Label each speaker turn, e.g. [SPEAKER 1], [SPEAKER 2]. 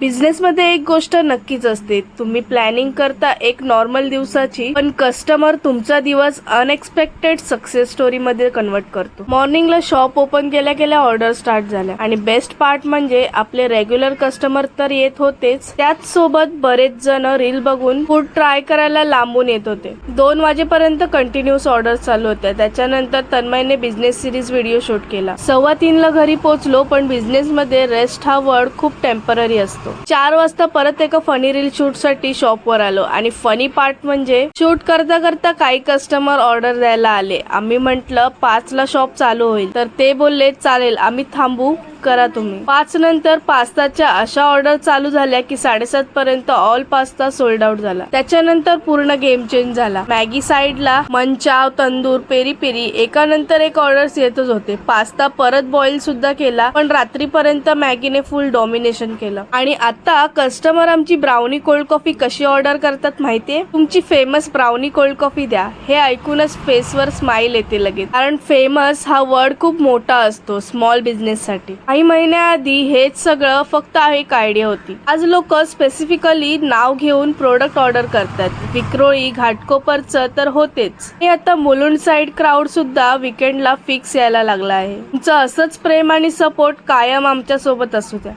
[SPEAKER 1] Business मध्ये एक गोष्ट नक्कीच असते, तुम्ही प्लॅनिंग करता एक नॉर्मल दिवसाची, पण कस्टमर तुमचा दिवस अनएक्सपेक्टेड सक्सेस स्टोरी मध्ये कन्वर्ट करतो. मॉर्निंगला शॉप ओपन केल्या केल्या ऑर्डर स्टार्ट झाल्या आणि बेस्ट पार्ट म्हणजे आपले रेग्युलर कस्टमर तर येत होतेच, त्याच सोबत बरेच जण रील बघून फूड ट्राय करायला लांबून येत होते. 2 वाजेपर्यंत कंटिन्यूस ऑर्डर चालू होत्या. त्याच्यानंतर तन्मयने बिझनेस सिरीज व्हिडिओ शूट केला. 2:15 घरी पोहोचलो, पण बिझनेस मध्ये रेस्ट हा वर्ड खूप टेम्पररी असतो. 4 वाजता परत एका फनी रील शूट साठी शॉप वर आलो आणि फनी पार्ट म्हणजे शूट करता करता काही कस्टमर ऑर्डर द्यायला आले. आम्ही म्हंटल 5 ला शॉप चालू होईल, तर ते बोलले चालेल, आम्ही थांबू, करा तुम्ही. 5 नंतर पास्ताच्या अशा ऑर्डर चालू झाल्या की 7:30 पर्यंत ऑल पास्ता सोल्ड आउट झाला. त्याच्यानंतर पूर्ण गेम चेंज झाला. मॅगी साइडला, मंचाव, तंदूर, पेरी पेरी एकानंतर एक ऑर्डर्स येतच होते. पास्ता परत बॉईल सुद्धा केला, पण रात्रीपर्यंत मॅगीने फुल डॉमिनेशन केलं. आणि आता कस्टमर आमची ब्राउनी कोल्ड कॉफी कशी ऑर्डर करतात माहितीये? तुमची फेमस ब्राउनी कोल्ड कॉफी द्या. हे ऐकूनच फेसवर स्माइल येते लगेच, कारण फेमस हा वर्ड खूप मोठा असतो स्मॉल बिझनेस साठी. काही महिन्याआधी हेच सगळं फक्त एक आयडिया होती. आज लोक स्पेसिफिकली नाव घेऊन प्रोडक्ट ऑर्डर करतात. विक्रोळी, घाटकोपरचं तर होतेच, हे आता मुलुंड साइड क्राऊड सुद्धा वीकेंडला फिक्स यायला लागला आहे. तुमचं असंच प्रेम आणि सपोर्ट कायम आमच्या सोबत असू द्या.